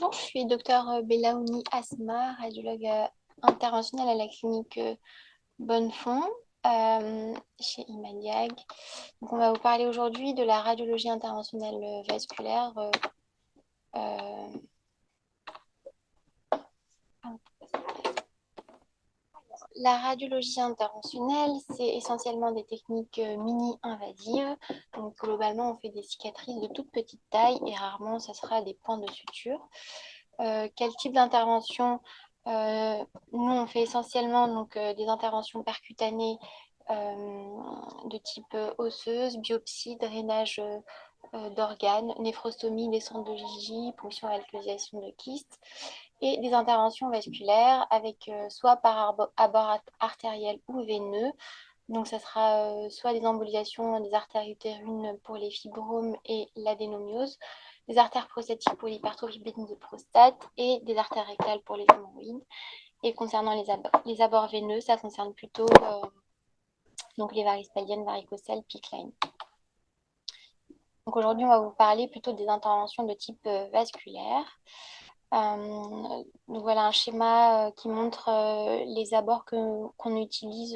Bonjour, je suis docteur Belaouni Asma, radiologue interventionnelle à la clinique Bonnefond chez Imadiag. Donc, on va vous parler aujourd'hui de la radiologie interventionnelle vasculaire. Euh, la radiologie interventionnelle, c'est essentiellement des techniques mini-invasives. Donc, globalement, on fait des cicatrices de toute petite taille et rarement, ça sera des points de suture. Quel type d'intervention? Nous, on fait essentiellement des interventions percutanées de type osseuse, biopsie, drainage d'organes, néphrostomie, descente de Gigi, ponction et alcalisation de kystes, et des interventions vasculaires avec soit par abord artériel ou veineux. Donc, ça sera soit des embolisations des artères utérines pour les fibromes et l'adénomiose, des artères prostatiques pour l'hypertrophie bénigne de prostate et des artères rectales pour les hémorroïdes. Et concernant les abords veineux, ça concerne plutôt donc les varices pelviennes, varicocèles, PICC-Line. Donc aujourd'hui, on va vous parler plutôt des interventions de type vasculaire. Donc voilà un schéma qui montre les abords qu'on utilise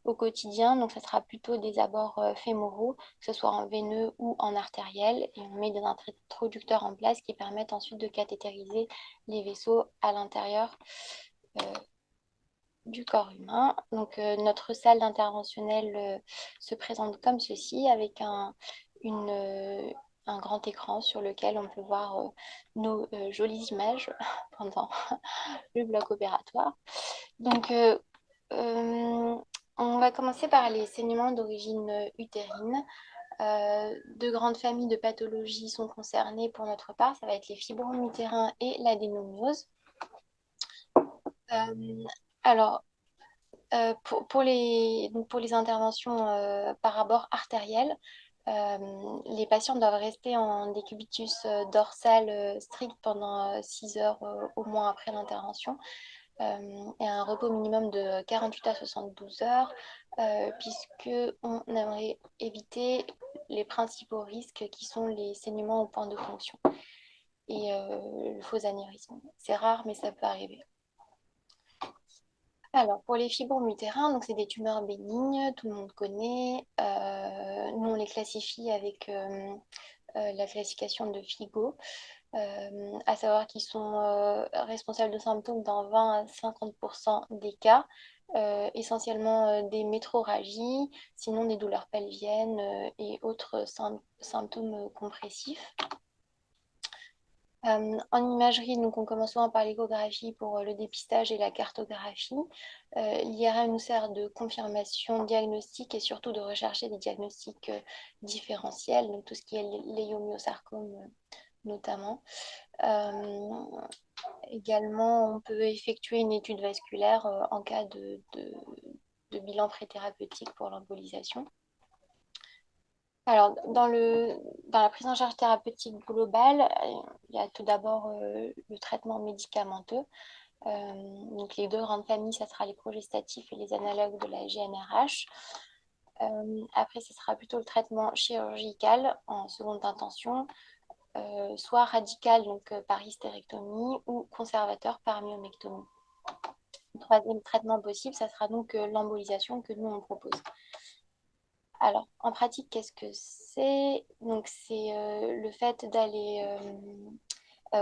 au quotidien. Donc ça sera plutôt des abords fémoraux, que ce soit en veineux ou en artériel. Et on met des introducteurs en place qui permettent ensuite de cathétériser les vaisseaux à l'intérieur euh, du corps humain. Donc notre salle d'interventionnel se présente comme ceci, avec une, un grand écran sur lequel on peut voir nos jolies images pendant le bloc opératoire. Donc on va commencer par les saignements d'origine utérine. Deux grandes familles de pathologies sont concernées pour notre part, ça va être les fibromes utérins et l'adénomiose. Euh, alors, pour les interventions par abord artériel, les patients doivent rester en décubitus dorsal strict pendant 6 heures au moins après l'intervention et un repos minimum de 48 à 72 heures puisque on aimerait éviter les principaux risques qui sont les saignements au point de fonction et le faux anévrisme. C'est rare, mais ça peut arriver. Alors, pour les fibromes utérins, donc c'est des tumeurs bénignes, tout le monde connaît. Nous, on les classifie avec la classification de FIGO, à savoir qu'ils sont responsables de symptômes dans 20 à 50% des cas, essentiellement des métrorragies, sinon des douleurs pelviennes et autres symptômes compressifs. En imagerie, donc on commence souvent par l'échographie pour le dépistage et la cartographie. L'IRM nous sert de confirmation diagnostique et surtout de rechercher des diagnostics différentiels, donc tout ce qui est léomyosarcome notamment. Euh, Également, on peut effectuer une étude vasculaire en cas de bilan préthérapeutique pour l'embolisation. Alors, dans la prise en charge thérapeutique globale, il y a tout d'abord le traitement médicamenteux. Donc, les deux grandes familles, ça sera les progestatifs et les analogues de la GnRH. Après, ce sera plutôt le traitement chirurgical en seconde intention, soit radical, donc par hystérectomie, ou conservateur par myomectomie. Le troisième traitement possible, ça sera donc l'embolisation que nous, on propose. Alors, en pratique, qu'est-ce que c'est? Donc, c'est le fait d'aller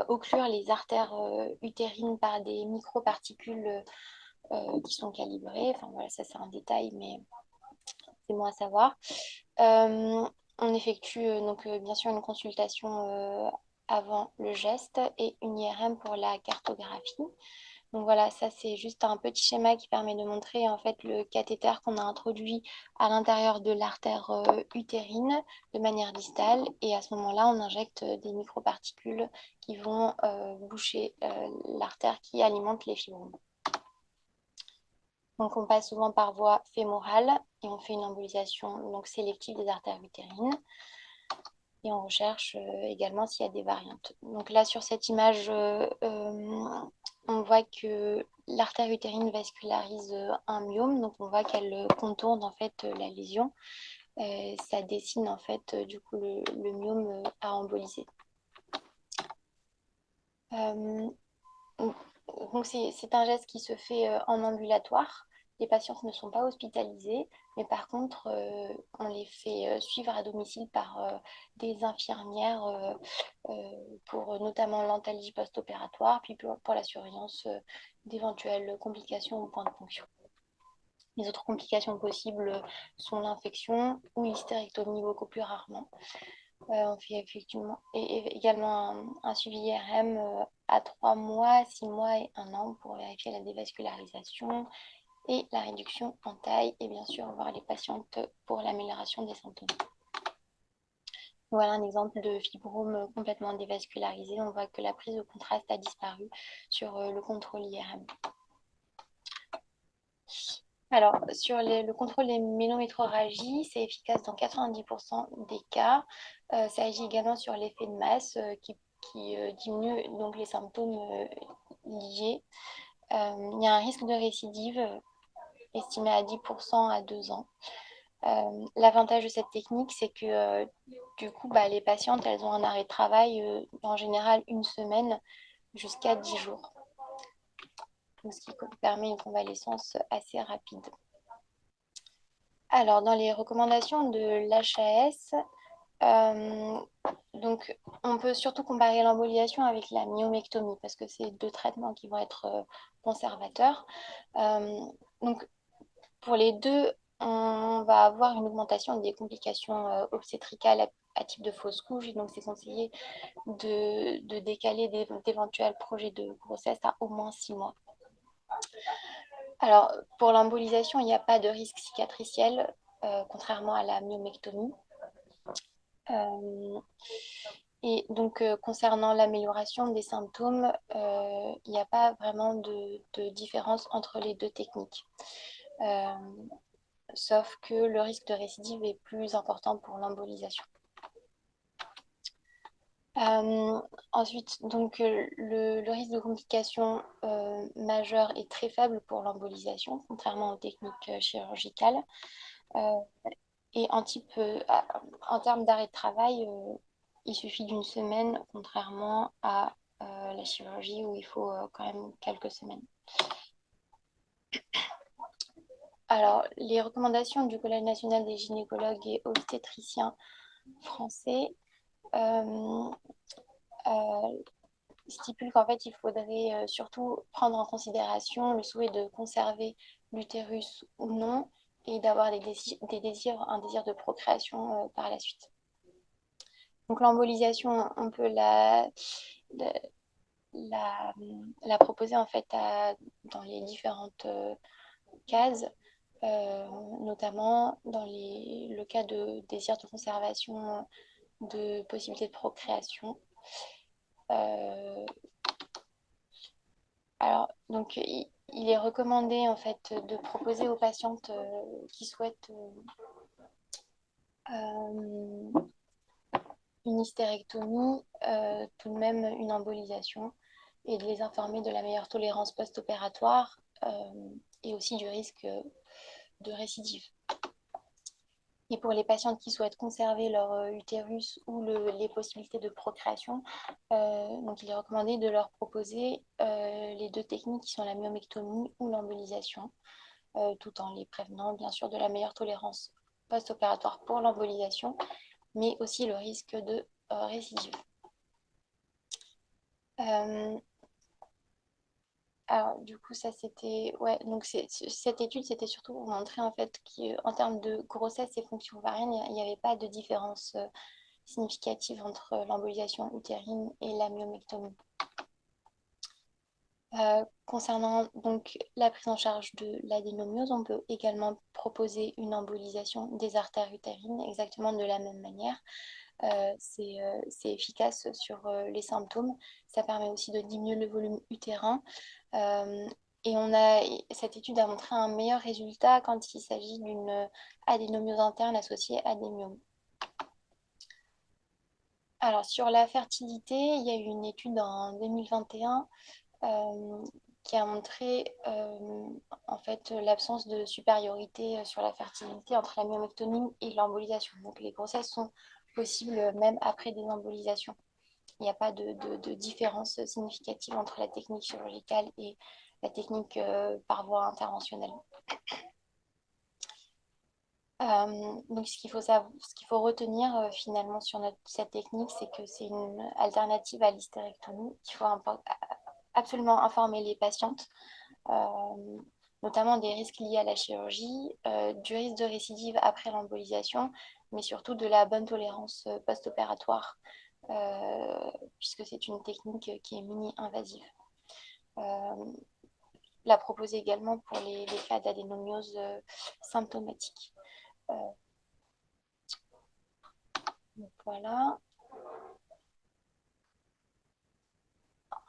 occlure les artères utérines par des microparticules qui sont calibrées. Enfin, voilà, ça, c'est un détail, mais c'est bon à savoir. Euh, on effectue bien sûr une consultation avant le geste et une IRM pour la cartographie. Donc voilà, ça c'est juste un petit schéma qui permet de montrer en fait le cathéter qu'on a introduit à l'intérieur de l'artère utérine de manière distale et à ce moment-là on injecte des microparticules qui vont boucher l'artère qui alimente les fibromes. Donc on passe souvent par voie fémorale et on fait une embolisation donc sélective des artères utérines et on recherche également s'il y a des variantes. Donc là, sur cette image, on voit que l'artère utérine vascularise un myome, donc on voit qu'elle contourne en fait la lésion. Ça dessine en fait du coup le myome à emboliser. Euh, donc, c'est un geste qui se fait en ambulatoire. Les patientes ne sont pas hospitalisées, mais par contre, on les fait suivre à domicile par des infirmières pour notamment l'antalgie post-opératoire, puis pour la surveillance d'éventuelles complications au point de ponction. Les autres complications possibles sont l'infection ou l'hystérectomie beaucoup plus rarement. On fait effectivement et également un suivi IRM à 3 mois, 6 mois et 1 an pour vérifier la dévascularisation et la réduction en taille et bien sûr voir les patientes pour l'amélioration des symptômes. Voilà un exemple de fibrome complètement dévascularisé. On voit que la prise de contraste a disparu sur le contrôle IRM. Alors, sur le contrôle des mélométrorragies, c'est efficace dans 90% des cas. Ça agit également sur l'effet de masse qui diminue donc les symptômes liés. Il y a un risque de récidive estimé à 10% à 2 ans. L'avantage de cette technique, c'est que du coup, les patientes, elles ont un arrêt de travail en général 1 semaine jusqu'à 10 jours. Donc, ce qui permet une convalescence assez rapide. Alors, dans les recommandations de l'HAS, euh, donc on peut surtout comparer l'embolisation avec la myomectomie parce que c'est deux traitements qui vont être conservateurs. Euh, donc, pour les deux, on va avoir une augmentation des complications obstétricales à type de fausse couche. Et donc, c'est conseillé de décaler d'éventuels projets de grossesse à au moins 6 mois. Alors, pour l'embolisation, il n'y a pas de risque cicatriciel, contrairement à la myomectomie. Euh, et donc, concernant l'amélioration des symptômes, il n'y a pas vraiment de différence entre les deux techniques. Euh, Sauf que le risque de récidive est plus important pour l'embolisation. Euh, Ensuite, donc, le risque de complications majeures est très faible pour l'embolisation, contrairement aux techniques chirurgicales. Euh, et en termes d'arrêt de travail, il suffit d'1 semaine, contrairement à la chirurgie où il faut quand même quelques semaines. Alors, les recommandations du Collège national des gynécologues et obstétriciens français euh, euh, stipulent qu'en fait, il faudrait surtout prendre en considération le souhait de conserver l'utérus ou non et d'avoir un désir de procréation par la suite. Donc l'embolisation, on peut la, la, la proposer en fait dans les différentes cases, notamment dans le cas de désir de conservation, de possibilité de procréation. Euh, alors, donc, il est recommandé en fait de proposer aux patientes qui souhaitent euh, une hystérectomie, tout de même une embolisation, et de les informer de la meilleure tolérance post-opératoire et aussi du risque de récidive. Et pour les patientes qui souhaitent conserver leur utérus ou les possibilités de procréation, donc il est recommandé de leur proposer les deux techniques qui sont la myomectomie ou l'embolisation, tout en les prévenant bien sûr de la meilleure tolérance post-opératoire pour l'embolisation, mais aussi le risque de récidive. Euh, alors, du coup, ça c'était. Ouais, donc cette étude, c'était surtout pour montrer en fait qu'en termes de grossesse et fonction ovarienne, il n'y avait pas de différence significative entre l'embolisation utérine et la myomectomie. Concernant donc la prise en charge de l'adénomiose, on peut également proposer une embolisation des artères utérines exactement de la même manière. C'est efficace sur les symptômes. Ça permet aussi de diminuer le volume utérin. Euh, Cette étude a montré un meilleur résultat quand il s'agit d'une adénomiose interne associée à des myomes. Alors, sur la fertilité, il y a eu une étude en 2021 qui a montré en fait l'absence de supériorité sur la fertilité entre la myomectomie et l'embolisation. Donc, les grossesses sont possibles même après des embolisations. Il n'y a pas de différence significative entre la technique chirurgicale et la technique par voie interventionnelle. Donc, ce qu'il faut retenir finalement sur cette technique, c'est que c'est une alternative à l'hystérectomie. Il faut absolument informer les patientes, euh, notamment des risques liés à la chirurgie, du risque de récidive après l'embolisation, mais surtout de la bonne tolérance post-opératoire, puisque c'est une technique qui est mini-invasive. La proposer également pour les cas d'adénomiose symptomatique. Donc voilà.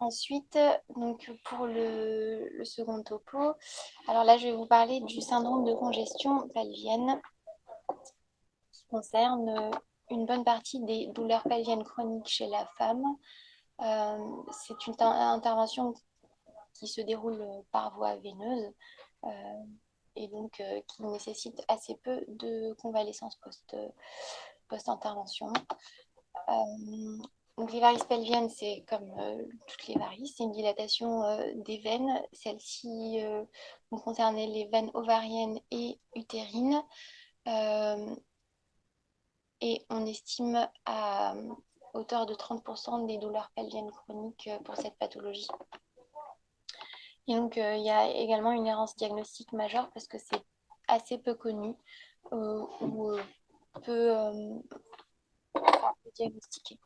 Ensuite, donc pour le second topo, alors là, je vais vous parler du syndrome de congestion pelvienne qui concerne une bonne partie des douleurs pelviennes chroniques chez la femme. C'est une intervention qui se déroule par voie veineuse et donc qui nécessite assez peu de convalescence post-intervention. Donc les varices pelviennes, c'est comme toutes les varices, c'est une dilatation des veines. Celles-ci vont concerner les veines ovariennes et utérines. Euh, et on estime à hauteur de 30% des douleurs pelviennes chroniques pour cette pathologie. Et donc il y a également une errance diagnostique majeure parce que c'est assez peu connu ou peu diagnostiqué.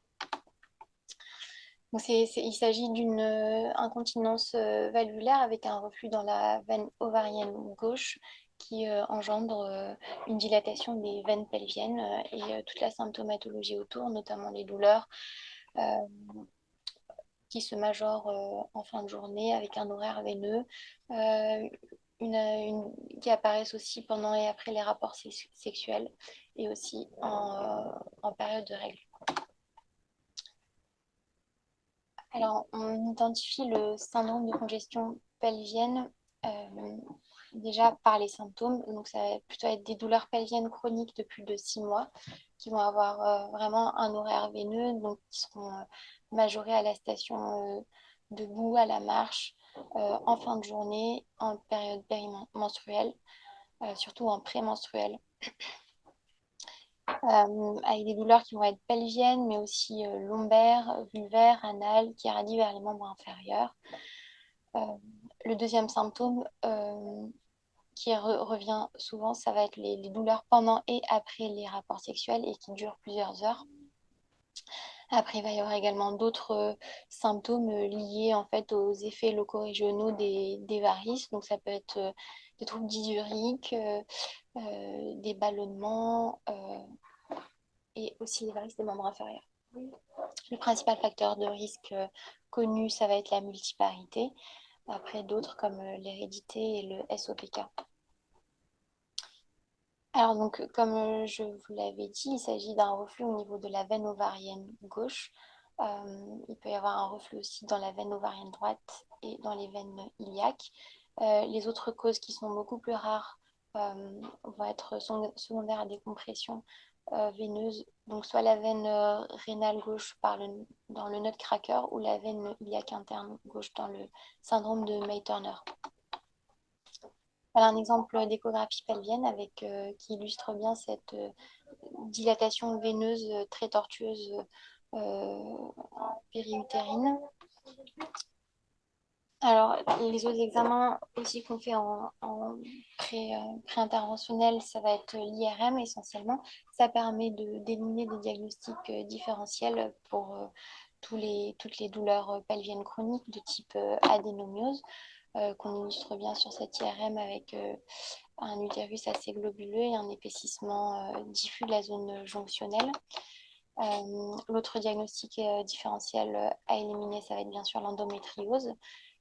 Donc il s'agit d'une incontinence valvulaire avec un reflux dans la veine ovarienne gauche qui engendre une dilatation des veines pelviennes et toute la symptomatologie autour, notamment les douleurs euh, qui se majorent en fin de journée avec un horaire veineux, euh, qui apparaissent aussi pendant et après les rapports sexuels et aussi en période de règles. Alors, on identifie le syndrome de congestion pelvienne déjà par les symptômes. Donc, ça va plutôt être des douleurs pelviennes chroniques de plus de 6 mois qui vont avoir vraiment un horaire veineux, donc qui seront majorés à la station debout, à la marche, en fin de journée, en période périmenstruelle, surtout en prémenstruelle. Avec des douleurs qui vont être pelviennes, mais aussi lombaires, vulvaires, anales, qui irradient vers les membres inférieurs. Euh, le deuxième symptôme qui revient souvent, ça va être les douleurs pendant et après les rapports sexuels et qui durent plusieurs heures. Après, il va y avoir également d'autres symptômes liés en fait aux effets locaux-régionaux des varices. Donc, ça peut être des troubles dysuriques, des ballonnements et aussi les varices des membres inférieurs. Le principal facteur de risque connu, ça va être la multiparité. Après, d'autres comme l'hérédité et le SOPK. Alors donc, comme je vous l'avais dit, il s'agit d'un reflux au niveau de la veine ovarienne gauche. Il peut y avoir un reflux aussi dans la veine ovarienne droite et dans les veines iliaques. Les autres causes qui sont beaucoup plus rares vont être secondaires à des compressions veineuses, donc soit la veine rénale gauche dans le nutcracker ou la veine iliaque interne gauche dans le syndrome de May-Turner. Voilà un exemple d'échographie pelvienne qui illustre bien cette dilatation veineuse très tortueuse périutérine. Alors, les autres examens aussi qu'on fait en pré-interventionnel, ça va être l'IRM essentiellement. Ça permet d'éliminer des diagnostics différentiels pour toutes les douleurs pelviennes chroniques de type adénomiose, qu'on illustre bien sur cette IRM avec un utérus assez globuleux et un épaississement diffus de la zone jonctionnelle. L'autre diagnostic différentiel à éliminer, ça va être bien sûr l'endométriose.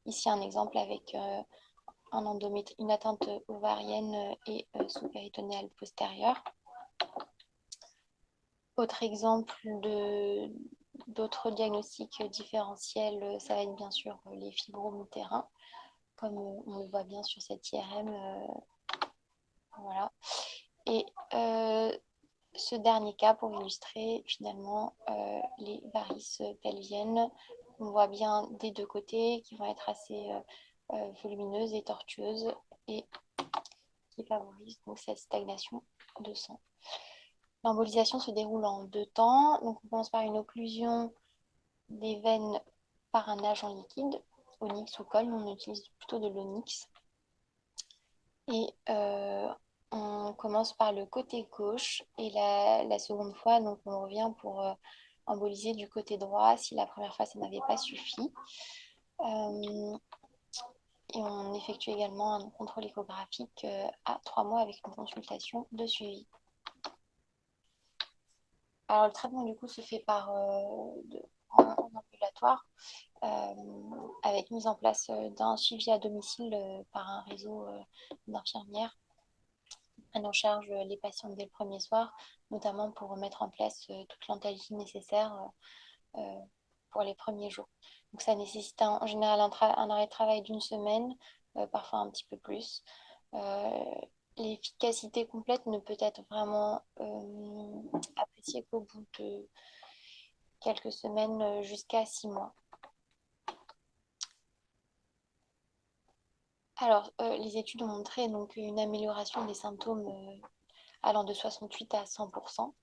Ici, un exemple avec une atteinte ovarienne et sous-péritonéale postérieure. Autre exemple d'autres diagnostics différentiels, ça va être bien sûr les fibromes utérins, comme on le voit bien sur cette IRM. Voilà. Et ce dernier cas pour illustrer finalement les varices pelviennes qu'on voit bien des deux côtés, qui vont être assez volumineuses et tortueuses et qui favorisent donc cette stagnation de sang. L'embolisation se déroule en deux temps. Donc on commence par une occlusion des veines par un agent liquide, onyx ou colle, on utilise plutôt de l'onyx. Et on commence par le côté gauche et la seconde fois, donc on revient pour emboliser du côté droit si la première fois ça n'avait pas suffi. Et on effectue également un contrôle échographique à 3 mois avec une consultation de suivi. Alors le traitement du coup se fait en ambulatoire avec mise en place d'un suivi à domicile par un réseau d'infirmières prennent en charge les patients dès le premier soir, notamment pour mettre en place toute l'antalgie nécessaire pour les premiers jours. Donc ça nécessite en général un arrêt de travail d'une semaine, parfois un petit peu plus. L'efficacité complète ne peut être vraiment appréciée qu'au bout de quelques semaines jusqu'à 6 mois. Alors, les études ont montré donc, une amélioration des symptômes allant de 68 à 100%,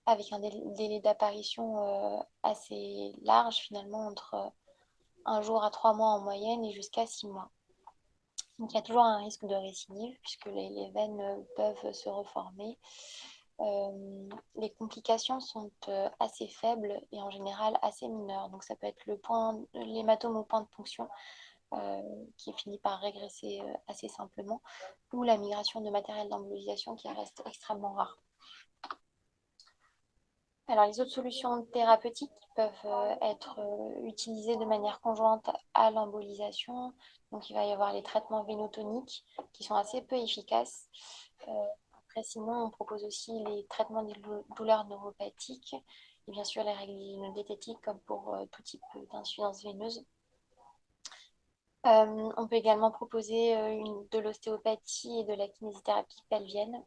avec un délai d'apparition assez large, finalement, entre 1 jour à 3 mois en moyenne et jusqu'à 6 mois. Donc, il y a toujours un risque de récidive, puisque les veines peuvent se reformer. Les complications sont assez faibles et en général assez mineures. Donc, ça peut être l'hématome au point de ponction, qui finit par régresser assez simplement, ou la migration de matériel d'embolisation qui reste extrêmement rare. Alors, les autres solutions thérapeutiques peuvent être utilisées de manière conjointe à l'embolisation. Donc, il va y avoir les traitements vénotoniques qui sont assez peu efficaces. Après, sinon, on propose aussi les traitements des douleurs neuropathiques et bien sûr les règles diététiques comme pour tout type d'insuffisance veineuse. On peut également proposer de l'ostéopathie et de la kinésithérapie pelvienne.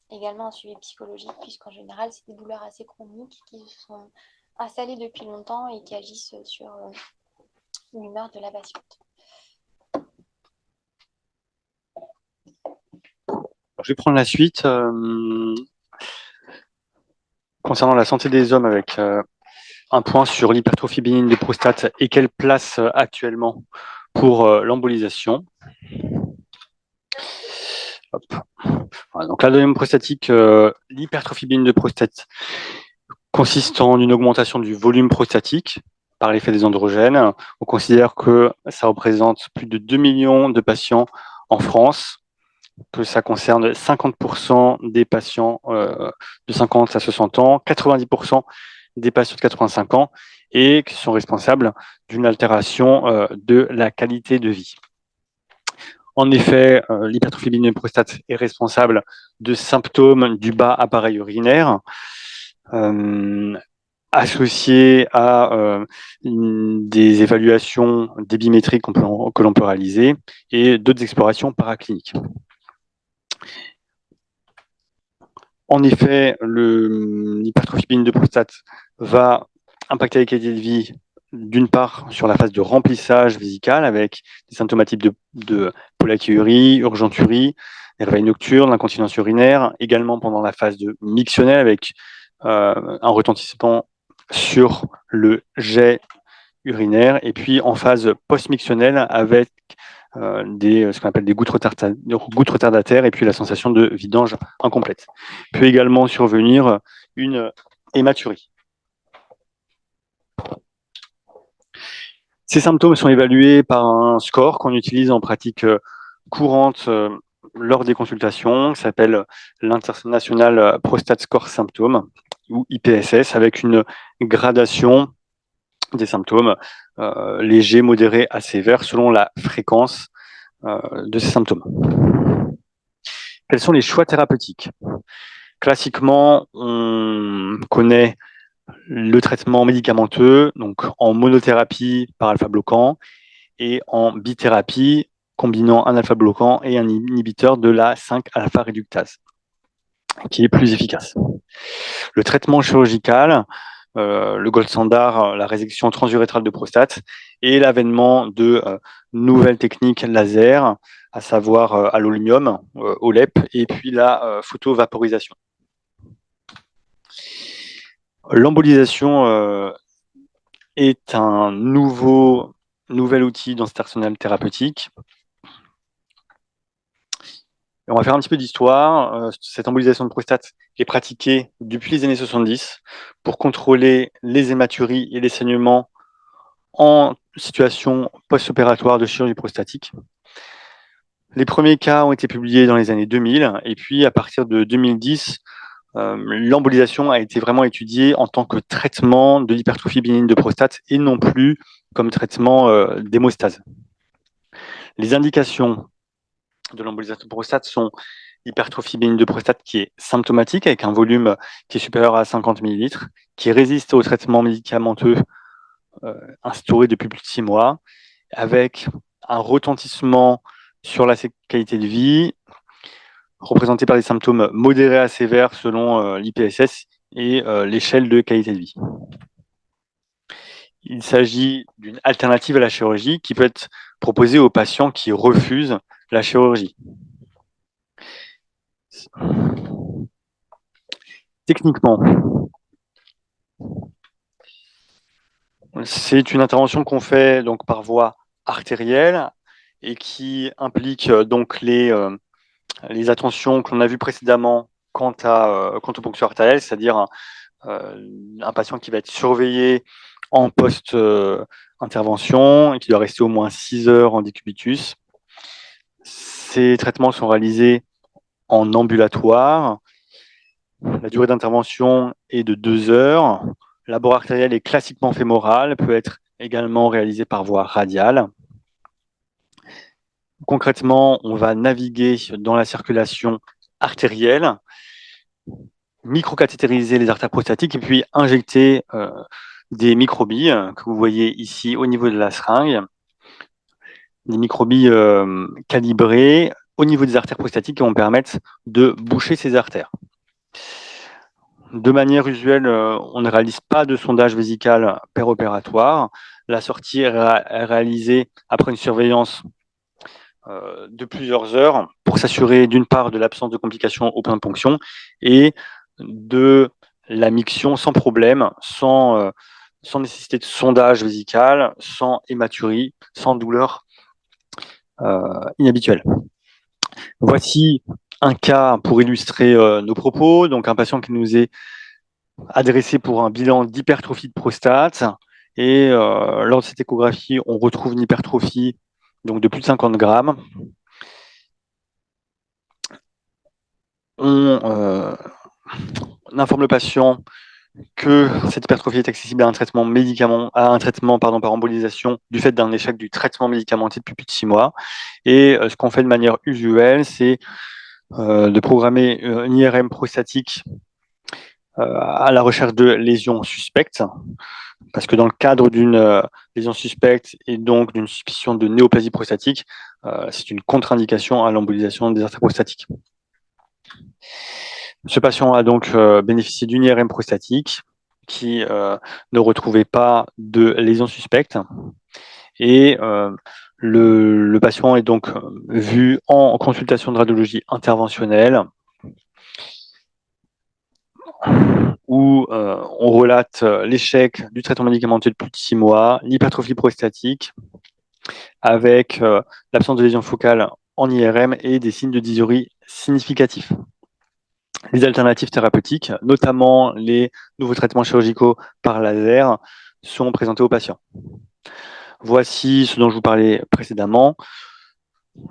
Également un suivi psychologique, puisqu'en général, c'est des douleurs assez chroniques qui sont installées depuis longtemps et qui agissent sur l'humeur de la patiente. Je vais prendre la suite concernant la santé des hommes avec un point sur l'hypertrophie bénigne de prostate et quelle place actuellement pour l'embolisation. Voilà, donc l'adénome prostatique, l'hypertrophie bénigne de prostate consiste en une augmentation du volume prostatique par l'effet des androgènes. On considère que ça représente plus de 2 millions de patients en France, que ça concerne 50% des patients de 50 à 60 ans, 90% des patients de 85 ans, et qui sont responsables d'une altération de la qualité de vie. En effet, l'hypertrophie bénigne de prostate est responsable de symptômes du bas appareil urinaire, associés à des évaluations débimétriques que l'on peut réaliser et d'autres explorations paracliniques. En effet, l'hypertrophie bénigne de prostate va impacter la qualité de vie d'une part sur la phase de remplissage vésical avec des symptomatiques de pollakiurie, urgenturie, des réveils nocturnes, l'incontinence urinaire, également pendant la phase de mictionnelle avec un retentissement sur le jet urinaire, et puis en phase post-mictionnelle avec ce qu'on appelle des gouttes retardataires et puis la sensation de vidange incomplète. Peut également survenir une hématurie. Ces symptômes sont évalués par un score qu'on utilise en pratique courante lors des consultations, qui s'appelle l'International Prostate Score Symptoms, ou IPSS, avec une gradation des symptômes légers, modérés à sévères, selon la fréquence de ces symptômes. Quels sont les choix thérapeutiques? Classiquement, on connaît le traitement médicamenteux, donc en monothérapie par alpha-bloquant et en bithérapie, combinant un alpha-bloquant et un inhibiteur de la 5-alpha réductase, qui est plus efficace. Le traitement chirurgical, le gold standard, la résection transurétrale de prostate, et l'avènement de nouvelles techniques laser, à savoir à l'olunium, au LEP, et puis la photovaporisation. L'embolisation est un nouvel outil dans cet arsenal thérapeutique. Et on va faire un petit peu d'histoire. Cette embolisation de prostate est pratiquée depuis les années 70 pour contrôler les hématuries et les saignements en situation post-opératoire de chirurgie prostatique. Les premiers cas ont été publiés dans les années 2000, et puis à partir de 2010, l'embolisation a été vraiment étudiée en tant que traitement de l'hypertrophie bénigne de prostate et non plus comme traitement d'hémostase. Les indications de l'embolisation de prostate sont hypertrophie bénigne de prostate qui est symptomatique avec un volume qui est supérieur à 50 ml, qui résiste au traitement médicamenteux instauré depuis plus de 6 mois, avec un retentissement sur la qualité de vie, représenté par des symptômes modérés à sévères selon l'IPSS et l'échelle de qualité de vie. Il s'agit d'une alternative à la chirurgie qui peut être proposée aux patients qui refusent la chirurgie. Techniquement, c'est une intervention qu'on fait donc par voie artérielle et qui implique donc les attentions que l'on a vues précédemment quant aux ponctions artérielles, c'est-à-dire un patient qui va être surveillé en post-intervention et qui doit rester au moins 6 heures en décubitus. Ces traitements sont réalisés en ambulatoire. La durée d'intervention est de 2 heures. L'abord artériel est classiquement fémoral, peut être également réalisé par voie radiale. Concrètement, on va naviguer dans la circulation artérielle, microcatétériser les artères prostatiques et puis injecter des microbilles que vous voyez ici au niveau de la seringue, des microbilles calibrées au niveau des artères prostatiques qui vont permettre de boucher ces artères. De manière usuelle, on ne réalise pas de sondage vésical péropératoire. La sortie est réalisée après une surveillance de plusieurs heures pour s'assurer d'une part de l'absence de complications au point de ponction et de la miction sans problème, sans nécessité de sondage vésical, sans hématurie, sans douleur inhabituelle. Voici un cas pour illustrer nos propos. Donc un patient qui nous est adressé pour un bilan d'hypertrophie de prostate. Et lors de cette échographie, on retrouve une hypertrophie donc de plus de 50 grammes. On informe le patient que cette hypertrophie est accessible à un traitement par embolisation du fait d'un échec du traitement médicamenteux depuis plus de 6 mois. Et ce qu'on fait de manière usuelle, c'est de programmer une IRM prostatique à la recherche de lésions suspectes, parce que dans le cadre d'une lésion suspecte et donc d'une suspicion de néoplasie prostatique, c'est une contre-indication à l'embolisation des artères prostatiques. Ce patient a donc bénéficié d'une IRM prostatique qui ne retrouvait pas de lésions suspectes et le patient est donc vu en consultation de radiologie interventionnelle où on relate l'échec du traitement médicamenteux de plus de 6 mois, l'hypertrophie prostatique, avec l'absence de lésions focales en IRM et des signes de dysurie significatifs. Les alternatives thérapeutiques, notamment les nouveaux traitements chirurgicaux par laser, sont présentés aux patients. Voici ce dont je vous parlais précédemment,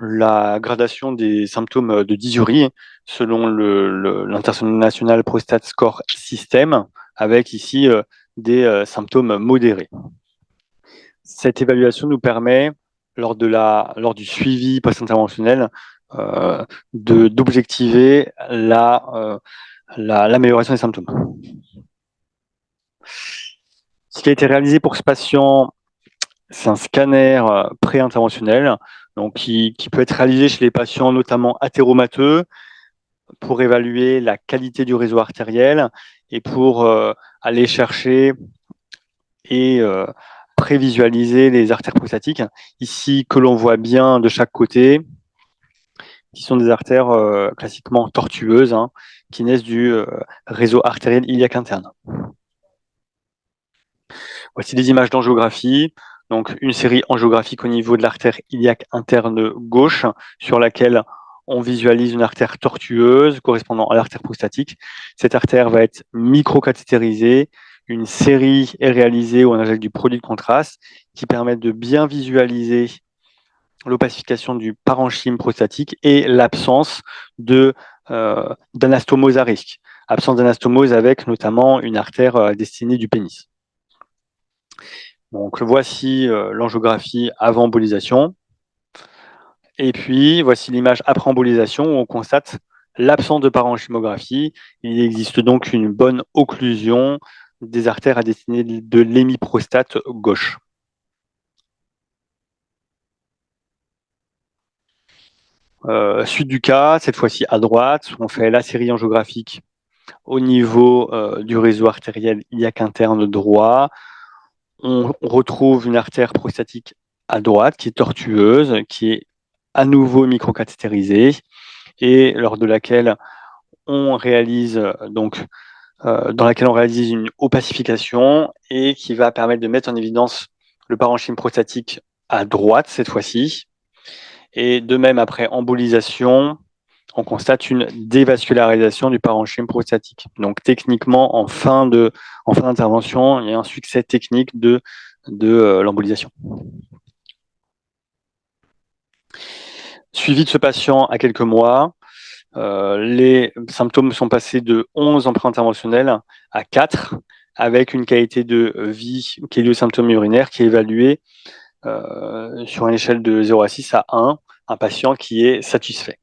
la gradation des symptômes de dysurie selon l'International Prostate Score System, avec ici des symptômes modérés. Cette évaluation nous permet, lors du suivi post-interventionnel, d'objectiver l'amélioration des symptômes. Ce qui a été réalisé pour ce patient, c'est un scanner pré-interventionnel, donc qui peut être réalisé chez les patients notamment athéromateux, pour évaluer la qualité du réseau artériel et pour aller chercher et prévisualiser les artères prostatiques. Ici, que l'on voit bien de chaque côté, qui sont des artères classiquement tortueuses, hein, qui naissent du réseau artériel iliaque interne. Voici des images d'angiographie. Donc, une série angiographique au niveau de l'artère iliaque interne gauche, sur laquelle on visualise une artère tortueuse correspondant à l'artère prostatique. Cette artère va être microcathétérisée. Une série est réalisée où on injecte du produit de contraste qui permet de bien visualiser l'opacification du parenchyme prostatique et l'absence d'anastomose à risque. Absence d'anastomose avec notamment une artère destinée du pénis. Donc voici l'angiographie avant embolisation. Et puis voici l'image après embolisation où on constate l'absence de parenchymographie. Il existe donc une bonne occlusion des artères à destinée de l'hémiprostate gauche. Suite du cas, cette fois-ci à droite, on fait la série angiographique au niveau du réseau artériel iliaque interne droit. On retrouve une artère prostatique à droite qui est tortueuse, qui est à nouveau microcathétérisée et lors de laquelle on réalise dans laquelle on réalise une opacification et qui va permettre de mettre en évidence le parenchyme prostatique à droite cette fois-ci. Et de même après embolisation, on constate une dévascularisation du parenchyme prostatique. Donc techniquement, en fin d'intervention, il y a un succès technique de l'embolisation. Suivi de ce patient à quelques mois, les symptômes sont passés de 11 en pré-interventionnel à 4, avec une qualité de vie qui est liée aux symptômes urinaires qui est évaluée sur une échelle de 0 à 6 à 1, un patient qui est satisfait.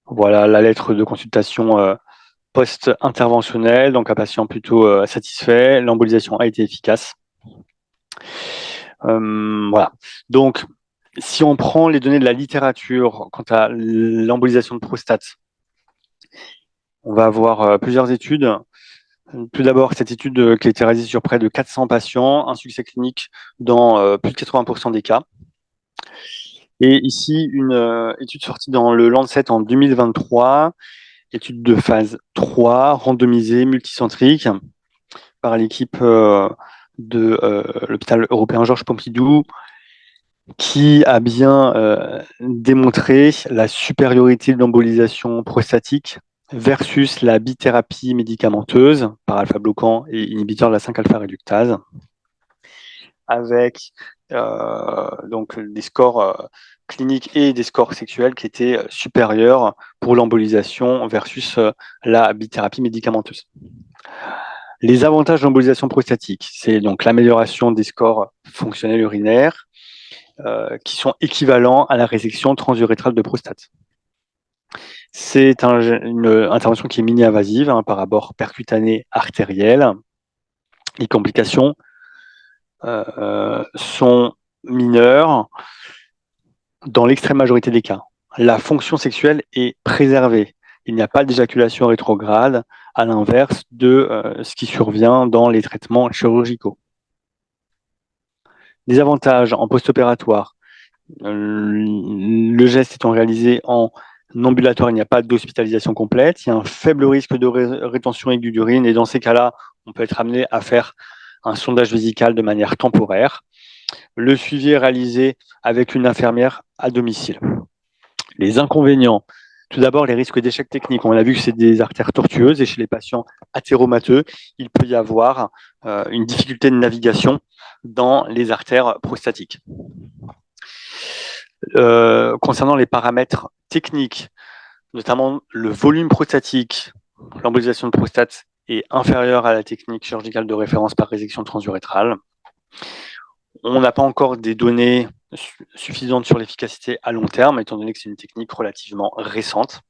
Voilà la lettre de consultation post-interventionnelle, donc un patient plutôt satisfait, l'embolisation a été efficace. Voilà. Donc, si on prend les données de la littérature quant à l'embolisation de prostate, on va avoir plusieurs études. Tout d'abord, cette étude qui a été réalisée sur près de 400 patients, un succès clinique dans plus de 80% des cas. Et ici, une étude sortie dans le Lancet en 2023, étude de phase 3, randomisée, multicentrique, par l'équipe de l'hôpital européen Georges Pompidou, qui a bien démontré la supériorité de l'embolisation prostatique versus la bithérapie médicamenteuse par alpha-bloquant et inhibiteur de la 5-alpha-réductase, avec donc des scores cliniques et des scores sexuels qui étaient supérieurs pour l'embolisation versus la bithérapie médicamenteuse. Les avantages de l'embolisation prostatique, c'est donc l'amélioration des scores fonctionnels urinaires qui sont équivalents à la résection transurétrale de prostate. C'est une intervention qui est mini-invasive par rapport percutané artériel. Les complications sont mineures dans l'extrême majorité des cas. La fonction sexuelle est préservée. Il n'y a pas d'éjaculation rétrograde, à l'inverse de ce qui survient dans les traitements chirurgicaux. Des avantages en post-opératoire. Le geste étant réalisé en ambulatoire, il n'y a pas d'hospitalisation complète. Il y a un faible risque de rétention aiguë d'urine et dans ces cas-là, on peut être amené à faire un sondage vésical de manière temporaire. Le suivi est réalisé avec une infirmière à domicile. Les inconvénients, tout d'abord les risques d'échec technique. On a vu que c'est des artères tortueuses et chez les patients athéromateux, il peut y avoir une difficulté de navigation dans les artères prostatiques. Concernant les paramètres techniques, notamment le volume prostatique, l'embolisation de prostate est inférieure à la technique chirurgicale de référence par résection transurétrale. On n'a pas encore des données suffisantes sur l'efficacité à long terme, étant donné que c'est une technique relativement récente.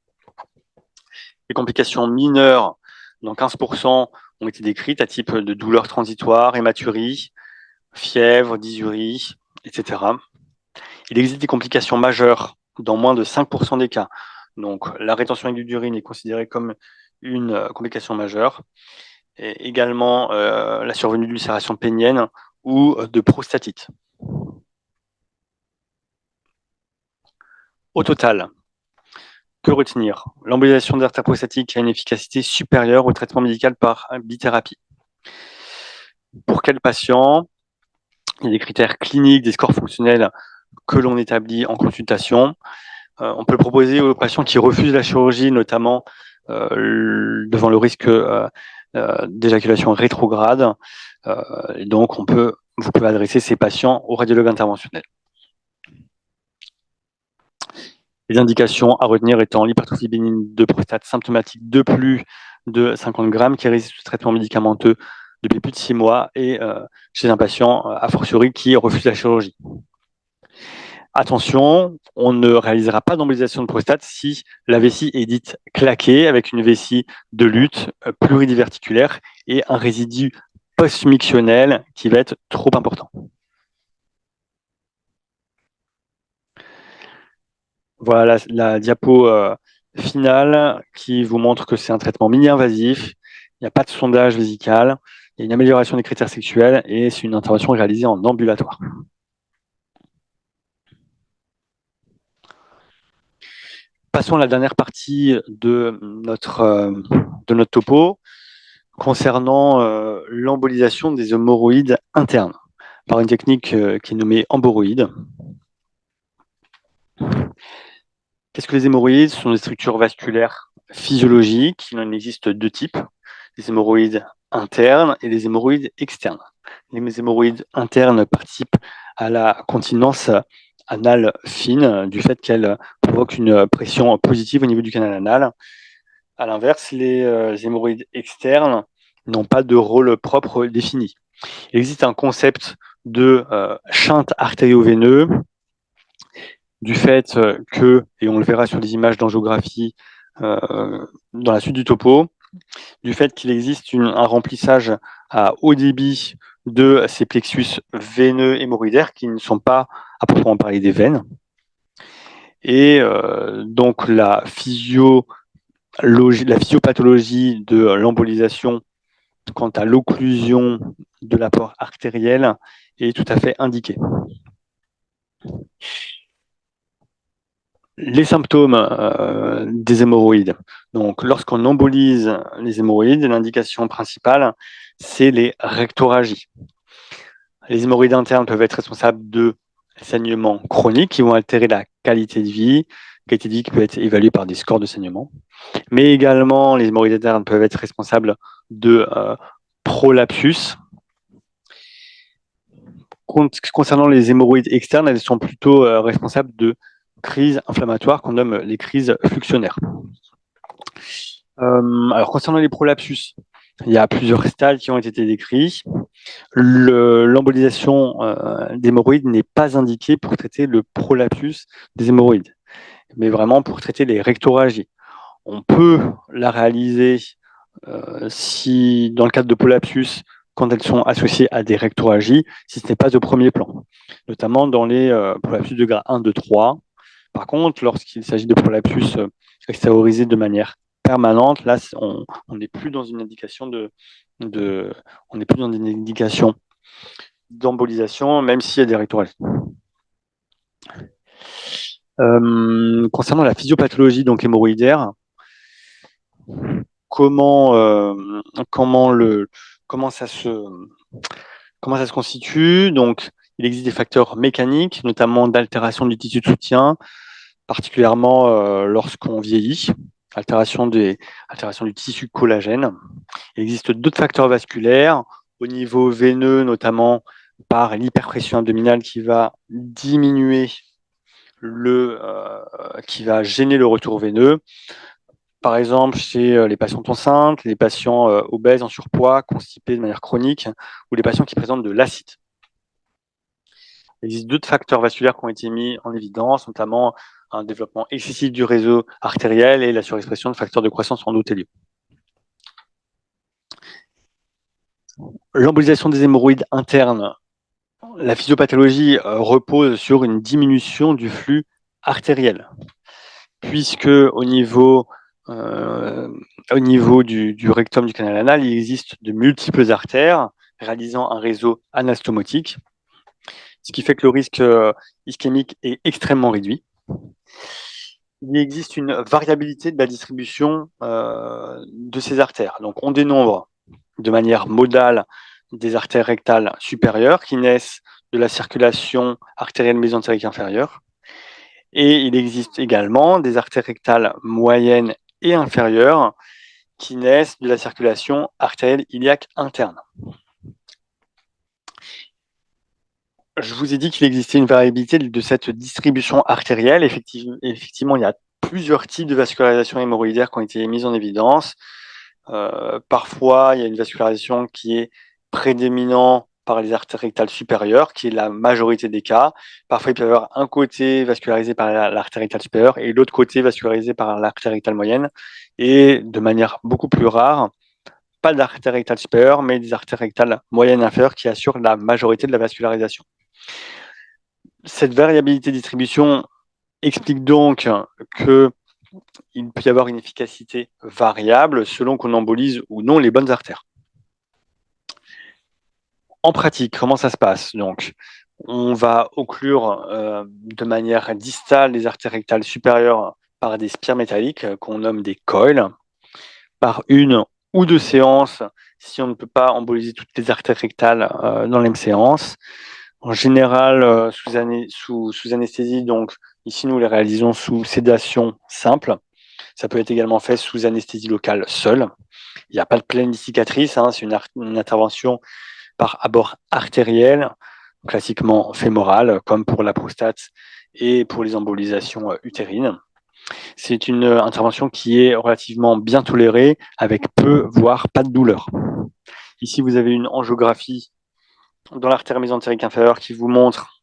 Les complications mineures, dans 15%, ont été décrites à type de douleurs transitoires, hématurie, fièvre, dysurie, etc. Il existe des complications majeures dans moins de 5% des cas. Donc, la rétention aiguë d'urine est considérée comme une complication majeure. Et également, la survenue d'ulcération pénienne ou de prostatite. Au total, que retenir? L'embolisation des artères prostatiques a une efficacité supérieure au traitement médical par bithérapie. Pour quel patient? Il y a des critères cliniques, des scores fonctionnels que l'on établit en consultation. On peut le proposer aux patients qui refusent la chirurgie, notamment devant le risque d'éjaculation rétrograde. Et donc, vous pouvez adresser ces patients au radiologue interventionnel. Les indications à retenir étant l'hypertrophie bénigne de prostate symptomatique de plus de 50 grammes qui résiste au traitement médicamenteux depuis plus de 6 mois et chez un patient, a fortiori, qui refuse la chirurgie. Attention, on ne réalisera pas d'embolisation de prostate si la vessie est dite claquée avec une vessie de lutte pluridiverticulaire et un résidu post-mictionnel qui va être trop important. Voilà la diapo finale qui vous montre que c'est un traitement mini-invasif, il n'y a pas de sondage vésical, il y a une amélioration des critères sexuels et c'est une intervention réalisée en ambulatoire. Passons à la dernière partie de notre topo concernant l'embolisation des hémorroïdes internes par une technique qui est nommée emboroïde. Qu'est-ce que les hémorroïdes? Ce sont des structures vasculaires physiologiques. Il en existe deux types, les hémorroïdes internes et les hémorroïdes externes. Les hémorroïdes internes participent à la continence anale fine du fait qu'elles provoquent une pression positive au niveau du canal anal. À l'inverse, les hémorroïdes externes n'ont pas de rôle propre défini. Il existe un concept de shunt artério-veineux du fait que, et on le verra sur des images d'angiographie dans la suite du topo, du fait qu'il existe un remplissage à haut débit de ces plexus veineux hémorroïdaires qui ne sont pas à proprement parler des veines. Et donc la physiopathologie de l'embolisation quant à l'occlusion de l'apport artériel est tout à fait indiquée. Les symptômes des hémorroïdes. Donc, lorsqu'on embolise les hémorroïdes, l'indication principale, c'est les rectorragies. Les hémorroïdes internes peuvent être responsables de saignements chroniques qui vont altérer la qualité de vie qui peut être évaluée par des scores de saignement. Mais également, les hémorroïdes internes peuvent être responsables de prolapsus. Concernant les hémorroïdes externes, elles sont plutôt responsables de crises inflammatoires qu'on nomme les crises fluxionnaires. Alors, concernant les prolapsus, il y a plusieurs stades qui ont été décrits. L'embolisation d'hémorroïdes n'est pas indiquée pour traiter le prolapsus des hémorroïdes, mais vraiment pour traiter les rectorragies. On peut la réaliser si, dans le cadre de prolapsus, quand elles sont associées à des rectorragies, si ce n'est pas au premier plan, notamment dans les prolapsus de grade 1, 2, 3. Par contre, lorsqu'il s'agit de prolapsus extériorisés de manière permanente, là, on n'est plus dans une indication on n'est plus dans une indication d'embolisation, même s'il y a des rectorragies. Concernant la physiopathologie donc hémorroïdaire, comment ça se constitue? Donc, il existe des facteurs mécaniques, notamment d'altération du tissu de soutien, particulièrement lorsqu'on vieillit, altération du tissu collagène. Il existe d'autres facteurs vasculaires au niveau veineux, notamment par l'hyperpression abdominale qui va diminuer qui va gêner le retour veineux. Par exemple, chez les patientes enceintes, les patients obèses, en surpoids, constipés de manière chronique, ou les patients qui présentent de l'acide. Il existe d'autres facteurs vasculaires qui ont été mis en évidence, notamment un développement excessif du réseau artériel et la surexpression de facteurs de croissance endothéliaux. L'embolisation des hémorroïdes internes, la physiopathologie repose sur une diminution du flux artérielle, puisque au niveau du rectum du canal anal, il existe de multiples artères réalisant un réseau anastomotique, ce qui fait que le risque ischémique est extrêmement réduit. Il existe une variabilité de la distribution de ces artères. Donc, on dénombre de manière modale des artères rectales supérieures qui naissent de la circulation artérielle mésentérique inférieure. Et il existe également des artères rectales moyennes et inférieures qui naissent de la circulation artérielle iliaque interne. Je vous ai dit qu'il existait une variabilité de cette distribution artérielle. Effectivement, il y a plusieurs types de vascularisation hémorroïdaire qui ont été mises en évidence. Parfois, il y a une vascularisation qui est prédominante par les artères rectales supérieures, qui est la majorité des cas. Parfois, il peut y avoir un côté vascularisé par l'artère rectale supérieure et l'autre côté vascularisé par l'artère rectale moyenne. Et de manière beaucoup plus rare, pas d'artère rectale supérieure, mais des artères rectales moyennes inférieures qui assurent la majorité de la vascularisation. Cette variabilité de distribution explique donc qu'il peut y avoir une efficacité variable selon qu'on embolise ou non les bonnes artères. En pratique, comment ça se passe? Donc, on va occlure de manière distale les artères rectales supérieures par des spires métalliques qu'on nomme des coils, par une ou deux séances si on ne peut pas emboliser toutes les artères rectales dans la même séance. En général, sous anesthésie, donc ici nous les réalisons sous sédation simple. Ça peut être également fait sous anesthésie locale seule. Il n'y a pas de planificatrice, c'est une intervention par abord artériel, classiquement fémoral, comme pour la prostate et pour les embolisations utérines. C'est une intervention qui est relativement bien tolérée, avec peu, voire pas de douleur. Ici, vous avez une angiographie dans l'artère mésentérique inférieure qui vous montre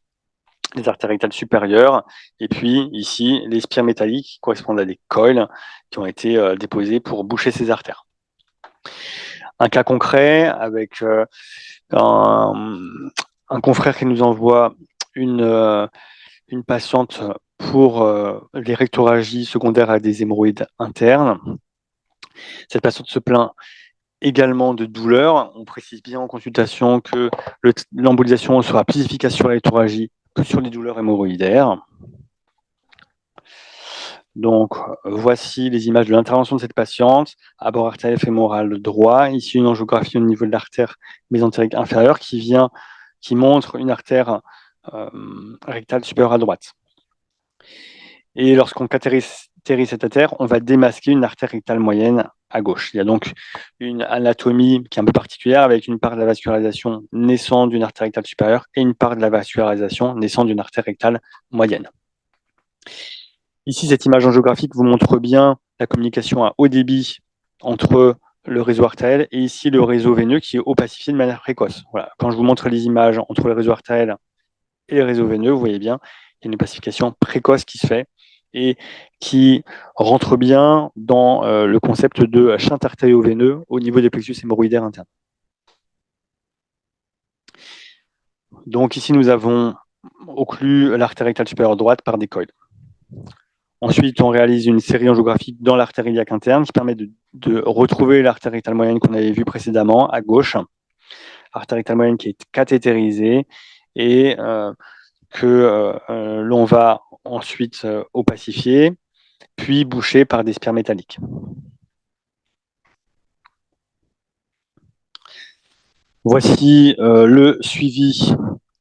les artères rectales supérieures, et puis ici, les spires métalliques qui correspondent à des coils qui ont été déposés pour boucher ces artères. Un cas concret avec un confrère qui nous envoie une patiente pour les rectorragies secondaires à des hémorroïdes internes. Cette patiente se plaint également de douleurs. On précise bien en consultation que l'embolisation sera plus efficace sur la rectorragie que sur les douleurs hémorroïdaires. Donc, voici les images de l'intervention de cette patiente. Abord artériel fémoral droit. Ici, une angiographie au niveau de l'artère mésentérique inférieure qui montre une artère rectale supérieure à droite. Et lorsqu'on catétérise cette artère, on va démasquer une artère rectale moyenne à gauche. Il y a donc une anatomie qui est un peu particulière avec une part de la vascularisation naissant d'une artère rectale supérieure et une part de la vascularisation naissant d'une artère rectale moyenne. Ici, cette image angiographique vous montre bien la communication à haut débit entre le réseau artériel et ici le réseau veineux qui est opacifié de manière précoce. Voilà. Quand je vous montre les images entre le réseau artériel et le réseau veineux, vous voyez bien, il y a une opacification précoce qui se fait et qui rentre bien dans le concept de shunt artério-veineux au niveau des plexus hémorroïdaires internes. Donc ici, nous avons occlu l'artère rectale supérieure droite par des coils. Ensuite, on réalise une série angiographique dans l'artère iliaque interne qui permet de retrouver l'artère rectale moyenne qu'on avait vue précédemment à gauche, artère rectale moyenne qui est cathétérisée et que l'on va ensuite opacifier, puis boucher par des spires métalliques. Voici le suivi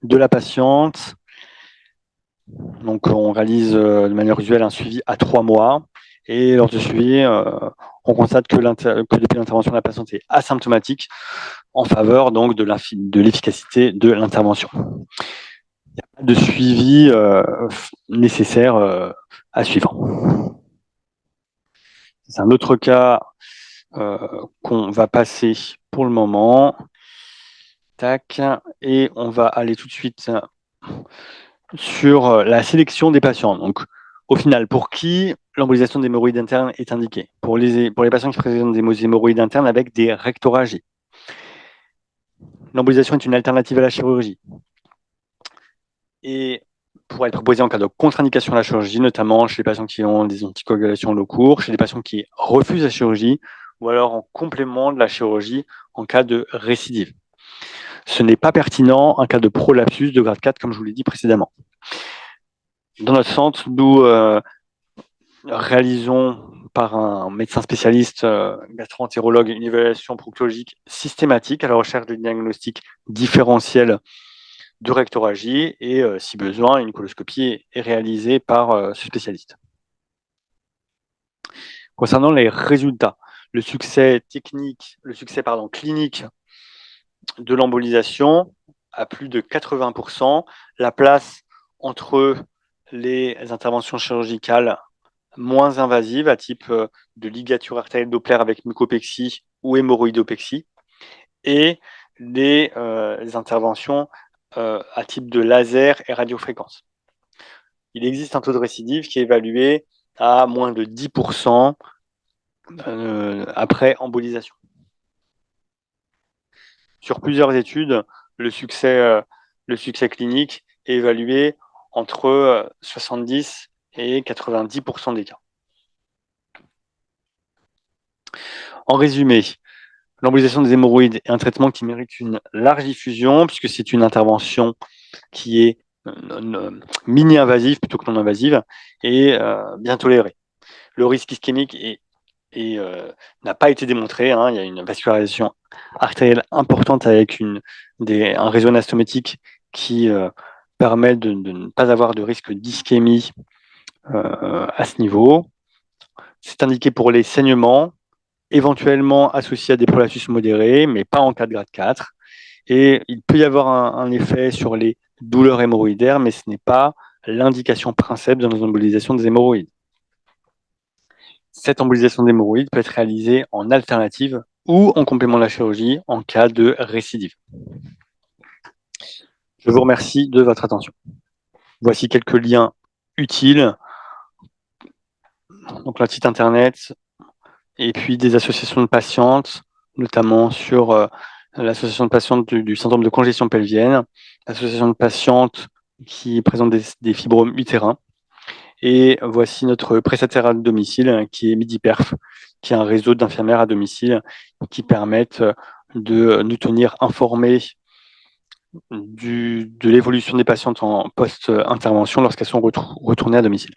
de la patiente. Donc, on réalise de manière usuelle un suivi à 3 mois. Et lors du suivi, on constate que depuis l'intervention, la patiente est asymptomatique en faveur donc de l'efficacité de l'intervention. Il n'y a pas de suivi nécessaire à suivre. C'est un autre cas qu'on va passer pour le moment. Tac. Et on va aller tout de suite sur la sélection des patients. Donc, au final, pour qui l'embolisation des hémorroïdes internes est indiquée? Pour les patients qui présentent des hémorroïdes internes avec des rectorragies. L'embolisation est une alternative à la chirurgie. Et pourrait être proposé en cas de contre-indication à la chirurgie, notamment chez les patients qui ont des anticoagulations au long cours, chez les patients qui refusent la chirurgie, ou alors en complément de la chirurgie en cas de récidive. Ce n'est pas pertinent en cas de prolapsus de grade 4, comme je vous l'ai dit précédemment. Dans notre centre, nous réalisons par un médecin spécialiste gastro-entérologue une évaluation proctologique systématique à la recherche de diagnostics différentiels de rectorragie et, si besoin, une coloscopie est réalisée par ce spécialiste. Concernant les résultats, le succès clinique de l'embolisation à plus de 80%, la place entre les interventions chirurgicales moins invasives à type de ligature artérielle Doppler avec mucopexie ou hémorroïdopexie et les interventions à type de laser et radiofréquence. Il existe un taux de récidive qui est évalué à moins de 10% après embolisation. Sur plusieurs études, le succès clinique est évalué entre 70 et 90% des cas. En résumé, l'embolisation des hémorroïdes est un traitement qui mérite une large diffusion puisque c'est une intervention qui est mini-invasive plutôt que non-invasive et bien tolérée. Le risque ischémique n'a pas été démontré. Il y a une vascularisation artérielle importante avec un réseau anastomotique qui permet de ne pas avoir de risque d'ischémie à ce niveau. C'est indiqué pour les saignements, éventuellement associés à des prolapsus modérés, mais pas en cas de grade 4. Et il peut y avoir un effet sur les douleurs hémorroïdaires, mais ce n'est pas l'indication principale dans l'embolisation des hémorroïdes. Cette embolisation d'hémorroïdes peut être réalisée en alternative ou en complément de la chirurgie en cas de récidive. Je vous remercie de votre attention. Voici quelques liens utiles. Donc, le site internet et puis des associations de patientes, notamment sur l'association de patientes du syndrome de congestion pelvienne, l'association de patientes qui présentent des fibromes utérins. Et voici notre prestataire à domicile qui est MidiPerf, qui est un réseau d'infirmières à domicile qui permettent de nous tenir informés de l'évolution des patientes en post-intervention lorsqu'elles sont retournées à domicile.